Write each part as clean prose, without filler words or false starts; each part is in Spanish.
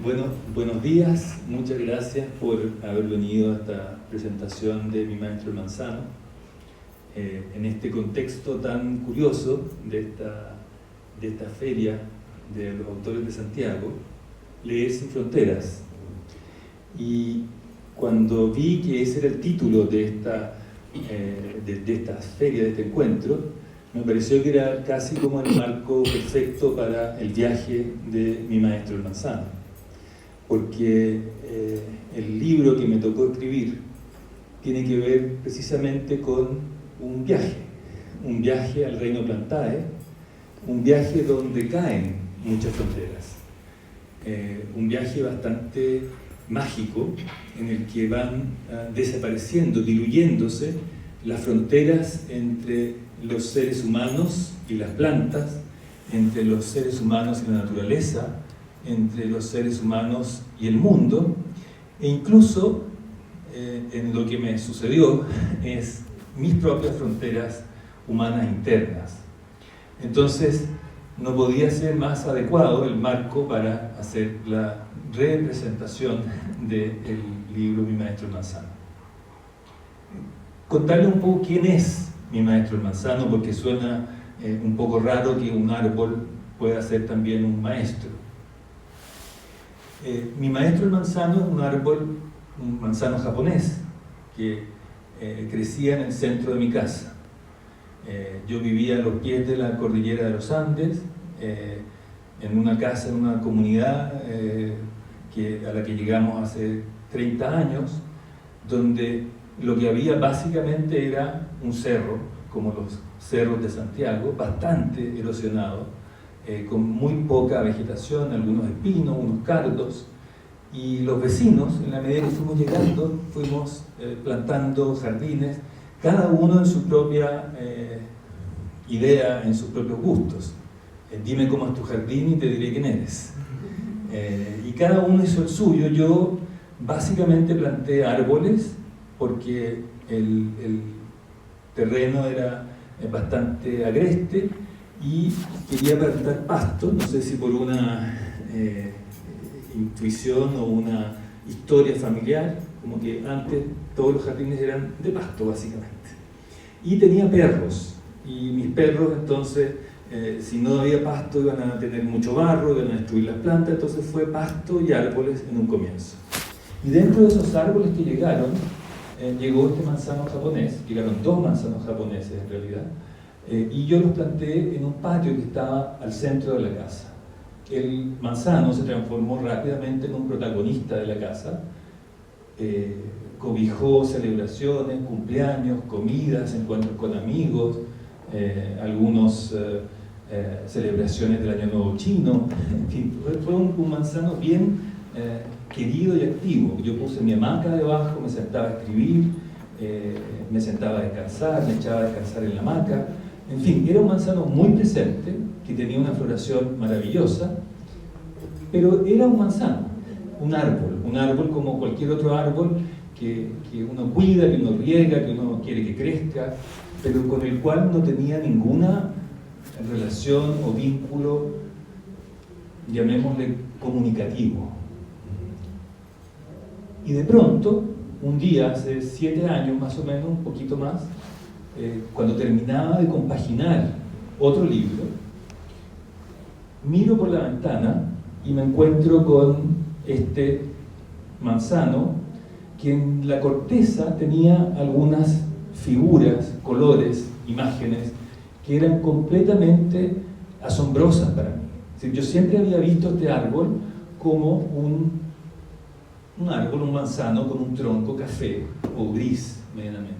Bueno, buenos días, muchas gracias por haber venido a esta presentación de Mi Maestro el Manzano. En este contexto tan curioso de esta feria de los autores de Santiago, Leer sin Fronteras. Y cuando vi que ese era el título de esta feria, de este encuentro, me pareció que era casi como el marco perfecto para el viaje de Mi Maestro el Manzano, porque el libro que me tocó escribir tiene que ver precisamente con un viaje al reino Plantae, un viaje donde caen muchas fronteras, un viaje bastante mágico en el que van desapareciendo, diluyéndose las fronteras entre los seres humanos y las plantas, entre los seres humanos y la naturaleza, entre los seres humanos y el mundo, e incluso en lo que me sucedió es mis propias fronteras humanas internas. Entonces no podía ser más adecuado el marco para hacer la representación del libro Mi Maestro el Manzano. Contarle un poco quién es Mi Maestro el Manzano, porque suena un poco raro que un árbol pueda ser también un maestro. Mi Maestro el Manzano es un árbol, un manzano japonés, que crecía en el centro de mi casa. Yo vivía a los pies de la cordillera de los Andes, en una casa, en una comunidad a la que llegamos hace 30 años, donde lo que había básicamente era un cerro, como los cerros de Santiago, bastante erosionado, con muy poca vegetación, algunos espinos, unos cardos, y los vecinos, en la medida que fuimos llegando, fuimos plantando jardines, cada uno en su propia idea, en sus propios gustos. Dime cómo es tu jardín y te diré quién eres. Y cada uno hizo el suyo. Yo básicamente planté árboles porque el terreno era bastante agreste y quería plantar pasto, no sé si por una intuición o una historia familiar, como que antes todos los jardines eran de pasto básicamente. Y tenía perros, y mis perros entonces, si no había pasto iban a tener mucho barro, iban a destruir las plantas, entonces fue pasto y árboles en un comienzo. Y dentro de esos árboles que llegaron, llegó este manzano japonés, llegaron 2 manzanos japoneses en realidad, y yo los planté en un patio que estaba al centro de la casa. El manzano se transformó rápidamente en un protagonista de la casa, cobijó celebraciones, cumpleaños, comidas, encuentros con amigos, algunos celebraciones del Año Nuevo Chino, en fin, fue un manzano bien querido y activo. Yo puse mi hamaca debajo, me sentaba a escribir, me sentaba a descansar, me echaba a descansar en la hamaca. En fin, era un manzano muy presente, que tenía una floración maravillosa, pero era un manzano, un árbol como cualquier otro árbol que uno cuida, que uno riega, que uno quiere que crezca, pero con el cual no tenía ninguna relación o vínculo, llamémosle comunicativo. Y de pronto, un día, hace 7 años más o menos, un poquito más, cuando terminaba de compaginar otro libro, miro por la ventana y me encuentro con este manzano que en la corteza tenía algunas figuras, colores, imágenes que eran completamente asombrosas para mí. Es decir, yo siempre había visto este árbol como un árbol, un manzano con un tronco café o gris medianamente,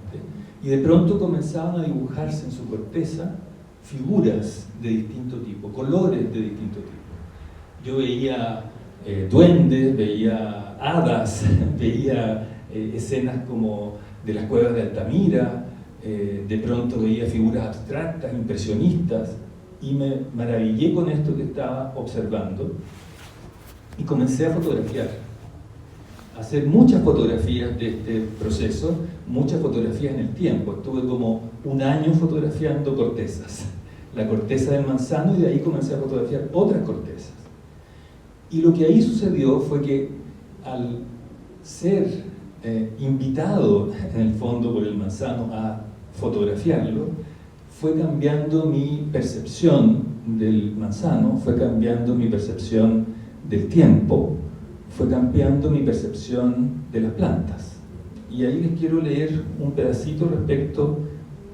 y de pronto comenzaban a dibujarse en su corteza figuras de distinto tipo, colores de distinto tipo. Yo veía duendes, veía hadas, veía escenas como de las cuevas de Altamira, de pronto veía figuras abstractas, impresionistas, y me maravillé con esto que estaba observando y comencé a fotografiar, a hacer muchas fotografías de este proceso, muchas fotografías en el tiempo. Estuve como 1 año fotografiando cortezas, la corteza del manzano, y de ahí comencé a fotografiar otras cortezas. Y lo que ahí sucedió fue que al ser invitado en el fondo por el manzano a fotografiarlo, fue cambiando mi percepción del manzano, fue cambiando mi percepción del tiempo, fue cambiando mi percepción de las plantas. Y ahí les quiero leer un pedacito respecto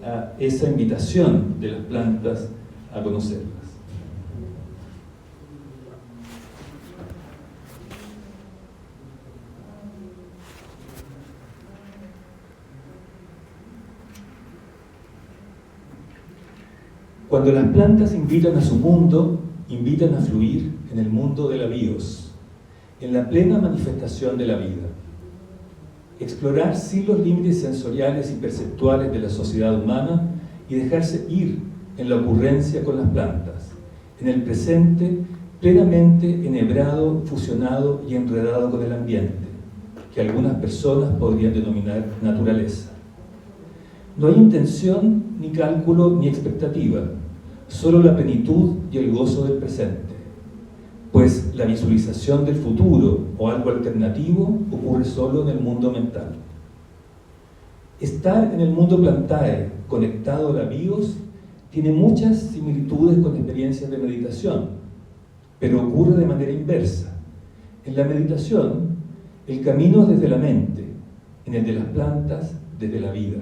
a esa invitación de las plantas a conocerlas. Cuando las plantas invitan a su mundo, invitan a fluir en el mundo de la bios, en la plena manifestación de la vida. Explorar sin los límites sensoriales y perceptuales de la sociedad humana y dejarse ir en la ocurrencia con las plantas, en el presente plenamente enhebrado, fusionado y enredado con el ambiente, que algunas personas podrían denominar naturaleza. No hay intención, ni cálculo, ni expectativa, solo la plenitud y el gozo del presente, pues la visualización del futuro o algo alternativo ocurre solo en el mundo mental. Estar en el mundo plantae, conectado a la bios, tiene muchas similitudes con experiencias de meditación, pero ocurre de manera inversa. En la meditación, el camino es desde la mente, en el de las plantas, desde la vida.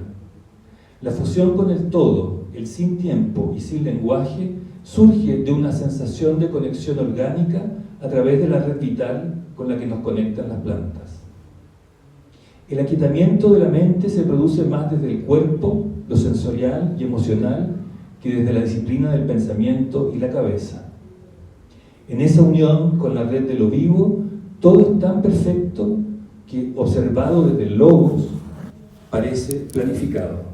La fusión con el todo, el sin tiempo y sin lenguaje, surge de una sensación de conexión orgánica a través de la red vital con la que nos conectan las plantas. El aquietamiento de la mente se produce más desde el cuerpo, lo sensorial y emocional, que desde la disciplina del pensamiento y la cabeza. En esa unión con la red de lo vivo, todo es tan perfecto que, observado desde el logos, parece planificado.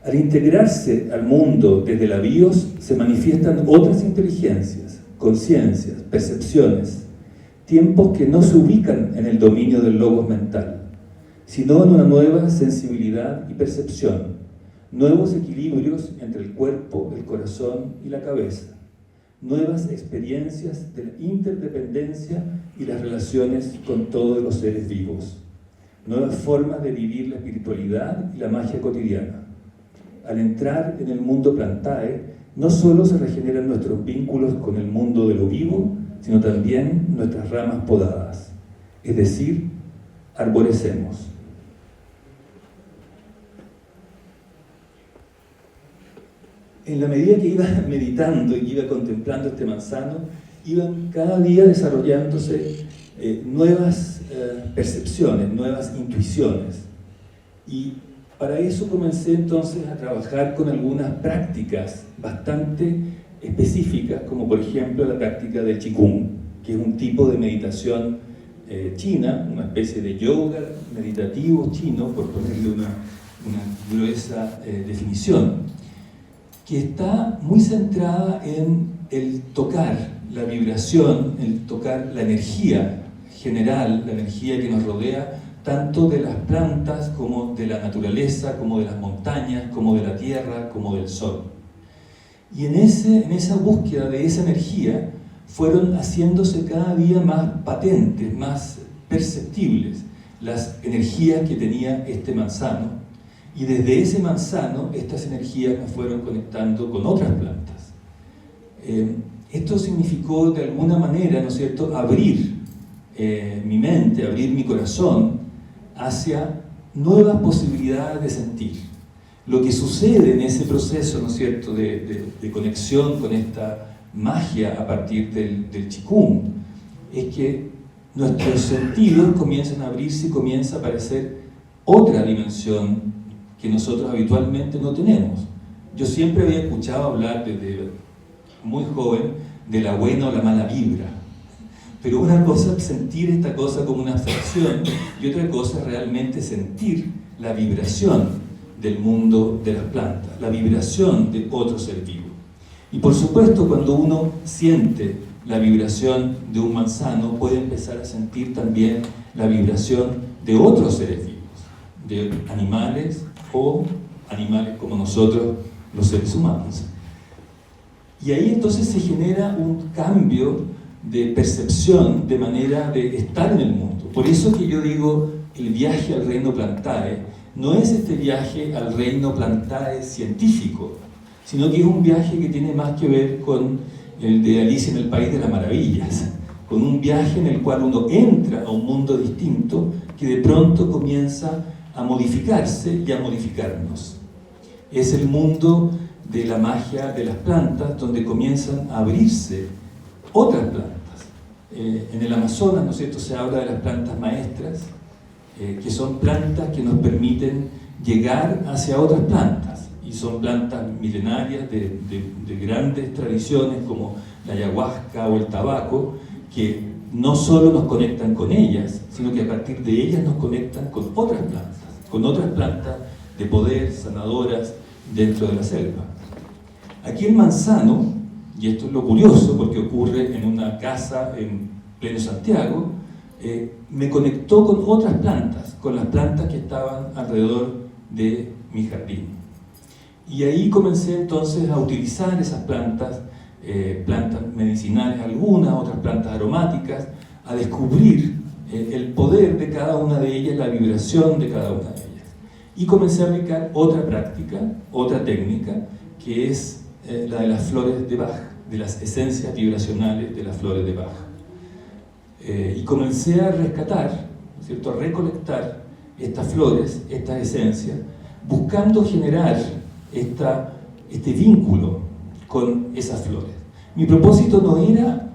Al integrarse al mundo desde la bios, se manifiestan otras inteligencias, conciencias, percepciones, tiempos que no se ubican en el dominio del logos mental, sino en una nueva sensibilidad y percepción, nuevos equilibrios entre el cuerpo, el corazón y la cabeza, nuevas experiencias de la interdependencia y las relaciones con todos los seres vivos, nuevas formas de vivir la espiritualidad y la magia cotidiana. Al entrar en el mundo plantae, no solo se regeneran nuestros vínculos con el mundo de lo vivo, sino también nuestras ramas podadas, es decir, arborescemos. En la medida que iba meditando y iba contemplando este manzano, iban cada día desarrollándose nuevas percepciones, nuevas intuiciones. Y para eso comencé entonces a trabajar con algunas prácticas bastante específicas, como por ejemplo la práctica del Qigong, que es un tipo de meditación china, una especie de yoga meditativo chino, por ponerle una gruesa definición, que está muy centrada en el tocar la vibración, el tocar la energía general, la energía que nos rodea, tanto de las plantas como de la naturaleza, como de las montañas, como de la tierra, como del sol. Y en esa búsqueda de esa energía fueron haciéndose cada día más patentes, más perceptibles las energías que tenía este manzano. Y desde ese manzano, estas energías me fueron conectando con otras plantas. Esto significó de alguna manera, ¿no es cierto?, abrir mi mente, abrir mi corazón hacia nuevas posibilidades de sentir. Lo que sucede en ese proceso, ¿no es cierto?, de conexión con esta magia a partir del Qigong, es que nuestros sentidos comienzan a abrirse y comienza a aparecer otra dimensión que nosotros habitualmente no tenemos. Yo siempre había escuchado hablar desde muy joven de la buena o la mala vibra, pero una cosa es sentir esta cosa como una abstracción y otra cosa es realmente sentir la vibración del mundo de las plantas, la vibración de otro ser vivo. Y por supuesto, cuando uno siente la vibración de un manzano, puede empezar a sentir también la vibración de otros seres vivos, de animales o animales como nosotros, los seres humanos. Y ahí entonces se genera un cambio de percepción, de manera de estar en el mundo. Por eso que yo digo, el viaje al reino Plantae no es este viaje al reino Plantae científico, sino que es un viaje que tiene más que ver con el de Alicia en el País de las Maravillas, con un viaje en el cual uno entra a un mundo distinto que de pronto comienza a modificarse y a modificarnos. Es el mundo de la magia de las plantas, donde comienzan a abrirse otras plantas. En el Amazonas, ¿no es cierto?, se habla de las plantas maestras, que son plantas que nos permiten llegar hacia otras plantas, y son plantas milenarias de grandes tradiciones como la ayahuasca o el tabaco, que no solo nos conectan con ellas, sino que a partir de ellas nos conectan con otras plantas de poder, sanadoras, dentro de la selva. Aquí en Manzano, y esto es lo curioso porque ocurre en una casa en pleno Santiago, me conectó con otras plantas, con las plantas que estaban alrededor de mi jardín. Y ahí comencé entonces a utilizar esas plantas, plantas medicinales algunas, otras plantas aromáticas, a descubrir el poder de cada una de ellas, la vibración de cada una de ellas. Y comencé a aplicar otra práctica, otra técnica, que es la de las flores de Bach, de las esencias vibracionales de las flores de Bach. Y comencé a rescatar, ¿no es cierto?, a recolectar estas flores, estas esencias, buscando generar este vínculo con esas flores. Mi propósito no era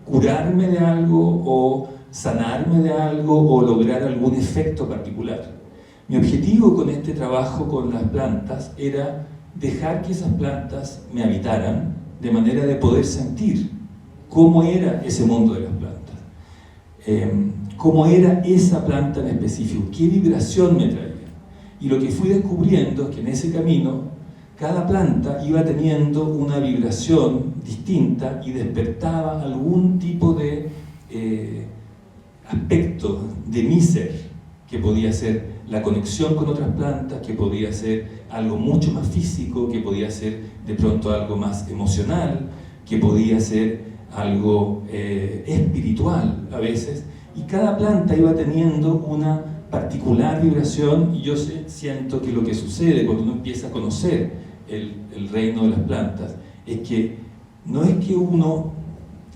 curarme de algo o sanarme de algo o lograr algún efecto particular. Mi objetivo con este trabajo con las plantas era dejar que esas plantas me habitaran de manera de poder sentir cómo era ese mundo de las plantas, cómo era esa planta en específico, qué vibración me traía. Y lo que fui descubriendo es que en ese camino cada planta iba teniendo una vibración distinta y despertaba algún tipo de aspecto de mi ser, que podía ser la conexión con otras plantas, que podía ser algo mucho más físico, que podía ser de pronto algo más emocional, que podía ser algo espiritual a veces, y cada planta iba teniendo una particular vibración. Y yo siento que lo que sucede cuando uno empieza a conocer el reino de las plantas es que no es que uno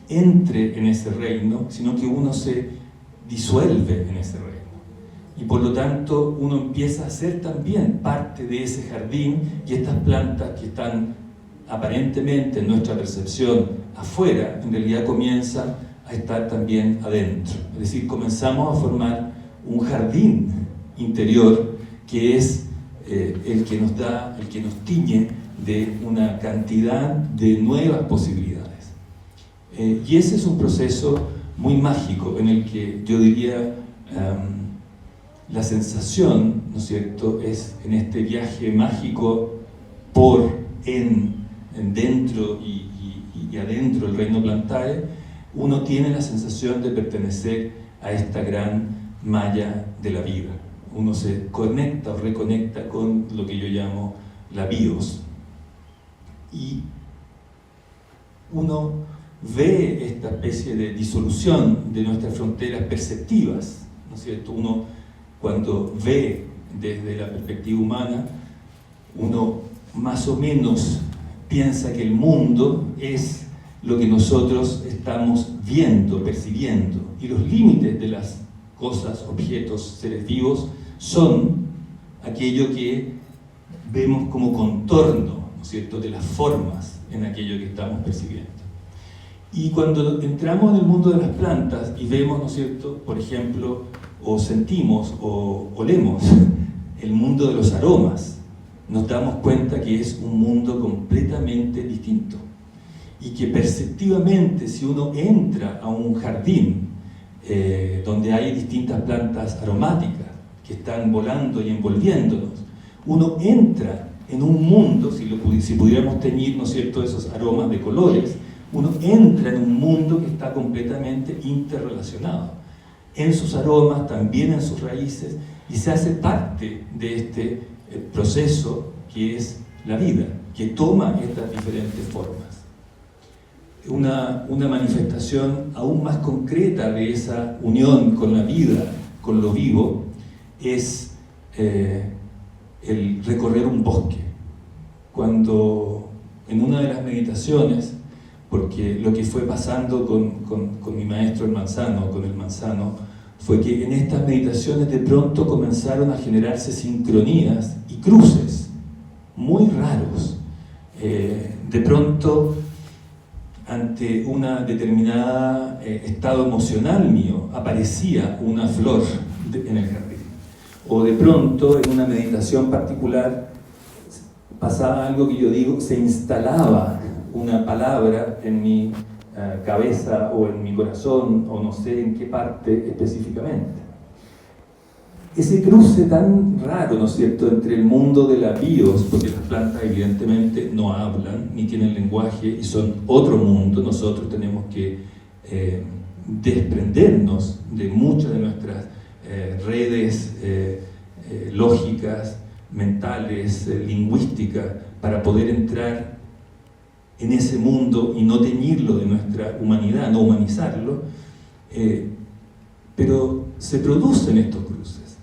entre en ese reino, sino que uno se disuelve en ese reino. Y por lo tanto uno empieza a ser también parte de ese jardín, y estas plantas que están aparentemente en nuestra percepción afuera, en realidad comienzan a estar también adentro. Es decir, comenzamos a formar un jardín interior que es el que nos tiñe de una cantidad de nuevas posibilidades. Y ese es un proceso muy mágico en el que yo diría la sensación, ¿no es cierto?, es en este viaje mágico dentro y adentro del reino Plantae, uno tiene la sensación de pertenecer a esta gran malla de la vida. Uno se conecta o reconecta con lo que yo llamo la bios. Y uno ve esta especie de disolución de nuestras fronteras perceptivas, ¿no es cierto? Uno, cuando ve desde la perspectiva humana, uno más o menos piensa que el mundo es lo que nosotros estamos viendo, percibiendo, y los límites de las cosas, objetos, seres vivos son aquello que vemos como contorno, ¿no es cierto?, de las formas en aquello que estamos percibiendo. Y cuando entramos en el mundo de las plantas y vemos, ¿no es cierto?, por ejemplo, o sentimos o olemos el mundo de los aromas, nos damos cuenta que es un mundo completamente distinto, y que perceptivamente, si uno entra a un jardín donde hay distintas plantas aromáticas que están volando y envolviéndonos, uno entra en un mundo, si pudiéramos teñir, ¿no es cierto?, esos aromas de colores, uno entra en un mundo que está completamente interrelacionado en sus aromas, también en sus raíces, y se hace parte de este proceso que es la vida, que toma estas diferentes formas. una manifestación aún más concreta de esa unión con la vida, con lo vivo, es el recorrer un bosque. Cuando en una de las meditaciones, porque lo que fue pasando con mi maestro el Manzano, con el Manzano, fue que en estas meditaciones de pronto comenzaron a generarse sincronías y cruces muy raros. De pronto, ante una determinada estado emocional mío, aparecía una flor en el jardín. O de pronto, en una meditación particular, pasaba algo que yo digo, se instalaba una palabra en mi cabeza o en mi corazón, o no sé en qué parte específicamente. Ese cruce tan raro, ¿no es cierto?, entre el mundo de la bios, porque las plantas evidentemente no hablan, ni tienen lenguaje, y son otro mundo. Nosotros tenemos que desprendernos de muchas de nuestras redes lógicas, mentales, lingüísticas, para poder entrar en ese mundo y no teñirlo de nuestra humanidad, no humanizarlo, pero se producen estos cruces.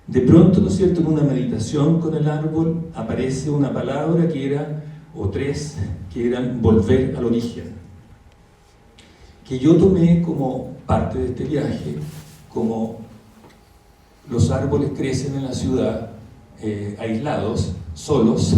De pronto, ¿no es cierto?, en una meditación con el árbol aparece una palabra que era, o tres, que eran volver al origen, que yo tomé como parte de este viaje, como los árboles crecen en la ciudad, aislados, solos,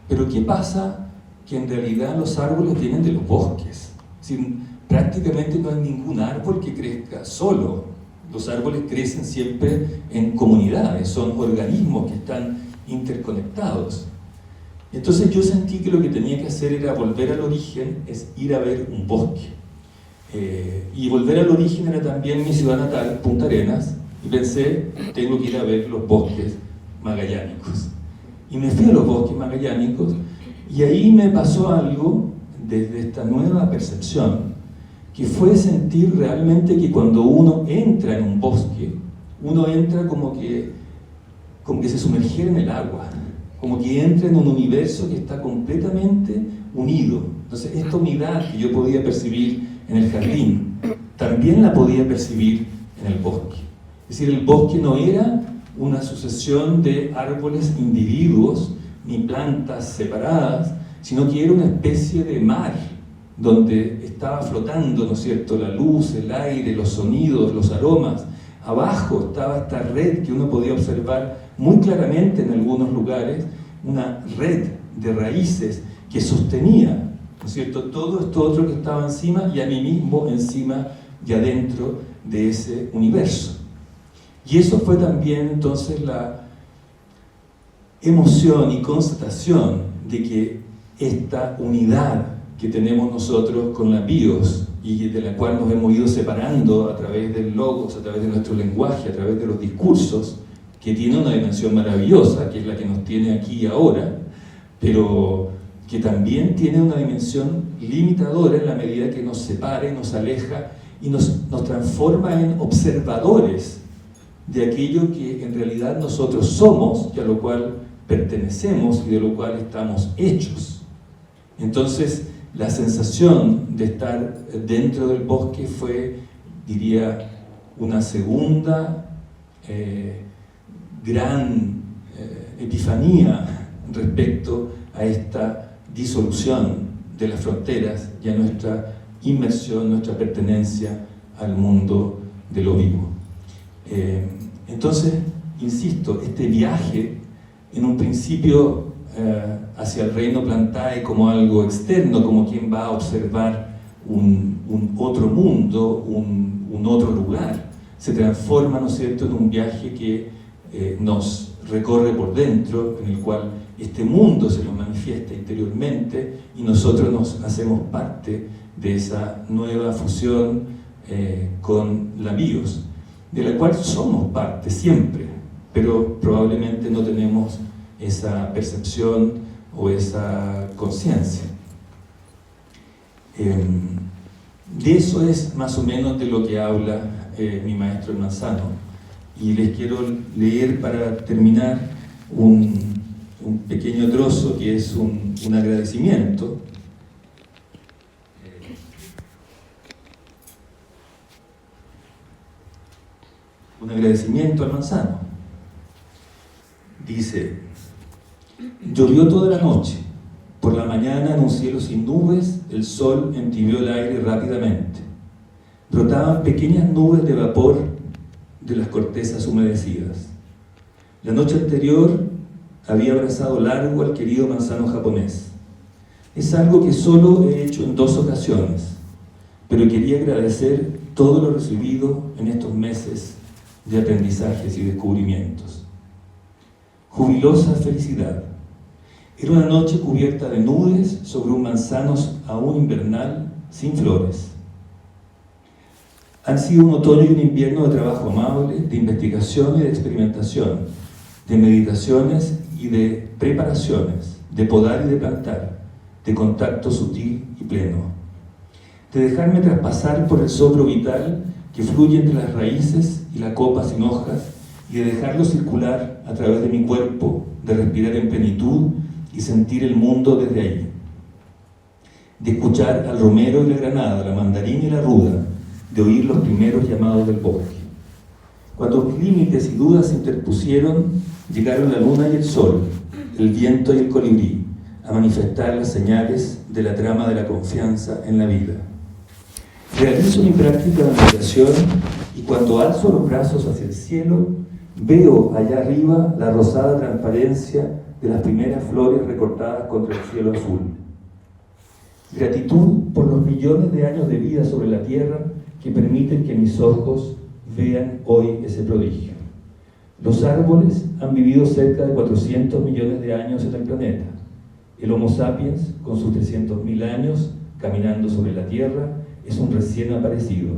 pero ¿qué pasa? Que en realidad los árboles vienen de los bosques. Es decir, prácticamente no hay ningún árbol que crezca solo. Los árboles crecen siempre en comunidades, son organismos que están interconectados. Entonces yo sentí que lo que tenía que hacer era volver al origen, es ir a ver un bosque. Y volver al origen era también mi ciudad natal, Punta Arenas, y pensé, tengo que ir a ver los bosques magallánicos. Y me fui a los bosques magallánicos, y ahí me pasó algo desde esta nueva percepción, que fue sentir realmente que cuando uno entra en un bosque, uno entra como que se sumergiera en el agua, como que entra en un universo que está completamente unido. Entonces, esta unidad que yo podía percibir en el jardín, también la podía percibir en el bosque. Es decir, el bosque no era una sucesión de árboles individuos, ni plantas separadas, sino que era una especie de mar, donde estaba flotando, ¿no es cierto?, la luz, el aire, los sonidos, los aromas. Abajo estaba esta red que uno podía observar muy claramente en algunos lugares, una red de raíces que sostenía, ¿no es cierto?, todo esto otro que estaba encima, y a mí mismo encima y adentro de ese universo. Y eso fue también entonces la emoción y constatación de que esta unidad que tenemos nosotros con la bios, y de la cual nos hemos ido separando a través del logos, a través de nuestro lenguaje, a través de los discursos, que tiene una dimensión maravillosa, que es la que nos tiene aquí y ahora, pero que también tiene una dimensión limitadora en la medida que nos separa y nos aleja y nos transforma en observadores de aquello que en realidad nosotros somos y a lo cual pertenecemos y de lo cual estamos hechos. Entonces, la sensación de estar dentro del bosque fue, diría, una segunda gran epifanía respecto a esta disolución de las fronteras y a nuestra inmersión, nuestra pertenencia al mundo de lo vivo. Entonces, insisto, este viaje en un principio hacia el reino plantae como algo externo, como quien va a observar un otro mundo, un otro lugar, se transforma, ¿no es cierto?, en un viaje que nos recorre por dentro, en el cual este mundo se nos manifiesta interiormente y nosotros nos hacemos parte de esa nueva fusión con la bios, de la cual somos parte siempre, pero probablemente no tenemos esa percepción o esa conciencia. De eso es más o menos de lo que habla mi maestro el Manzano, y les quiero leer para terminar un pequeño trozo que es un agradecimiento un agradecimiento al manzano. Dice: llovió toda la noche, por la mañana en un cielo sin nubes, el sol entibió el aire rápidamente. Brotaban pequeñas nubes de vapor de las cortezas humedecidas. La noche anterior había abrazado largo al querido manzano japonés. Es algo que solo he hecho en 2 ocasiones, pero quería agradecer todo lo recibido en estos meses de aprendizajes y descubrimientos. Jubilosa felicidad. Era una noche cubierta de nubes sobre un manzano aún invernal, sin flores. Han sido un otoño y un invierno de trabajo amable, de investigación y de experimentación, de meditaciones y de preparaciones, de podar y de plantar, de contacto sutil y pleno, de dejarme traspasar por el soplo vital que fluye entre las raíces y la copa sin hojas, y de dejarlo circular a través de mi cuerpo, de respirar en plenitud y sentir el mundo desde ahí, de escuchar al romero y la granada, la mandarina y la ruda, de oír los primeros llamados del bosque. Cuando límites y dudas se interpusieron, llegaron la luna y el sol, el viento y el colibrí, a manifestar las señales de la trama de la confianza en la vida. Realizo mi práctica de meditación y cuando alzo los brazos hacia el cielo, veo allá arriba la rosada transparencia de las primeras flores recortadas contra el cielo azul. Gratitud por los millones de años de vida sobre la tierra que permiten que mis ojos vean hoy ese prodigio. Los árboles han vivido cerca de 400 millones de años en el planeta. El Homo sapiens, con sus 300.000 años caminando sobre la tierra, es un recién aparecido.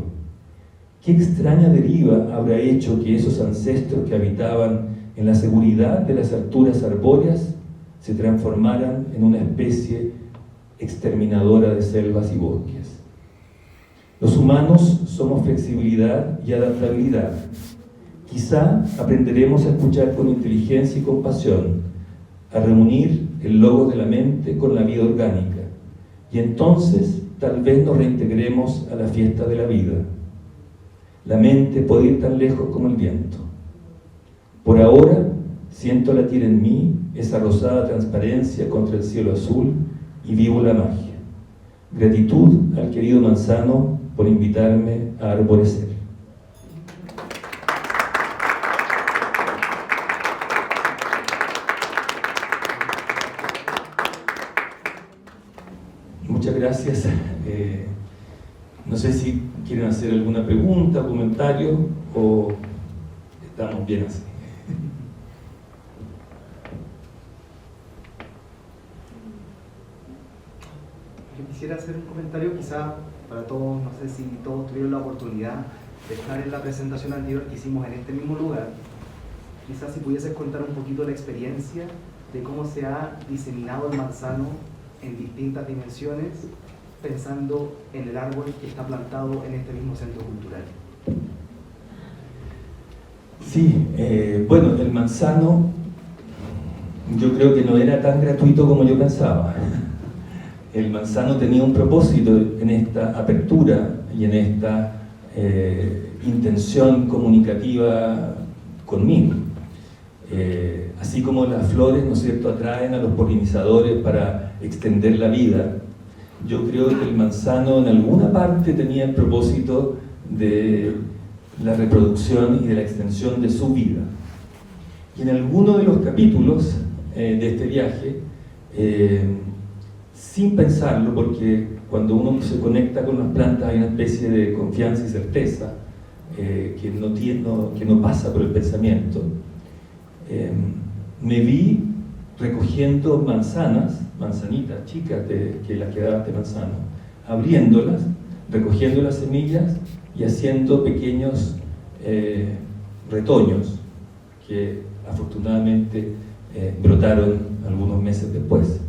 ¿Qué extraña deriva habrá hecho que esos ancestros que habitaban en la seguridad de las alturas arbóreas se transformaran en una especie exterminadora de selvas y bosques? Los humanos somos flexibilidad y adaptabilidad. Quizá aprenderemos a escuchar con inteligencia y compasión, a reunir el logos de la mente con la vida orgánica, y entonces tal vez nos reintegremos a la fiesta de la vida. La mente puede ir tan lejos como el viento. Por ahora siento latir en mí esa rosada transparencia contra el cielo azul y vivo la magia. Gratitud al querido manzano por invitarme a arborecer. Muchas gracias. No sé si quieren hacer alguna pregunta, comentario, o estamos bien así. Yo quisiera hacer un comentario quizá para todos, no sé si todos tuvieron la oportunidad de estar en la presentación anterior que hicimos en este mismo lugar. Quizás si pudieses contar un poquito la experiencia de cómo se ha diseminado el manzano en distintas dimensiones, pensando en el árbol que está plantado en este mismo centro cultural. Sí, bueno, el manzano yo creo que no era tan gratuito como yo pensaba. El manzano tenía un propósito en esta apertura y en esta intención comunicativa conmigo. Así como las flores, ¿no es cierto?, atraen a los polinizadores para extender la vida, yo creo que el manzano en alguna parte tenía el propósito de la reproducción y de la extensión de su vida. Y en alguno de los capítulos de este viaje, sin pensarlo, porque cuando uno se conecta con las plantas hay una especie de confianza y certeza que no pasa por el pensamiento, me vi recogiendo manzanitas chicas que las que daba este manzano, abriéndolas, recogiendo las semillas y haciendo pequeños retoños que afortunadamente brotaron algunos meses después.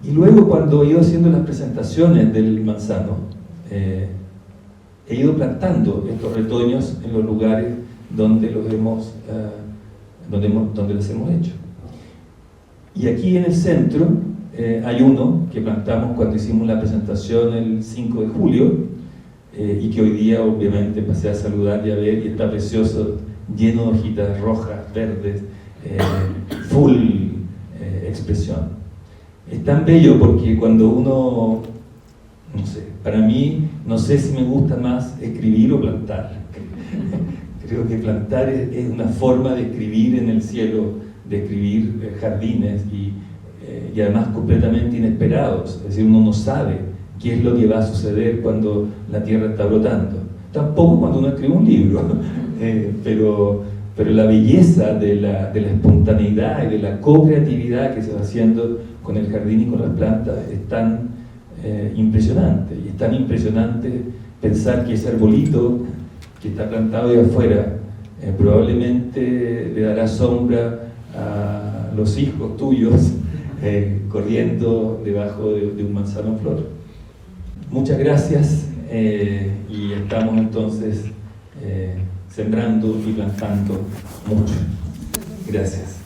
Y luego, cuando he ido haciendo las presentaciones del manzano, he ido plantando estos retoños en los lugares donde los hemos hecho. Y aquí en el centro hay uno que plantamos cuando hicimos la presentación el 5 de julio, y que hoy día obviamente pasé a saludar y a ver, y está precioso, lleno de hojitas rojas, verdes, full expresión. Es tan bello porque cuando uno, no sé, para mí, no sé si me gusta más escribir o plantar. Creo que plantar es una forma de escribir en el cielo, de escribir jardines y además completamente inesperados. Es decir, uno no sabe qué es lo que va a suceder cuando la tierra está brotando. Tampoco cuando uno escribe un libro, pero la belleza de la espontaneidad y de la co-creatividad que se va haciendo con el jardín y con las plantas es tan impresionante. Y es tan impresionante pensar que ese arbolito que está plantado ahí afuera probablemente le dará sombra a los hijos tuyos corriendo debajo de un manzano en flor. Muchas gracias y estamos entonces sembrando y plantando mucho. Gracias.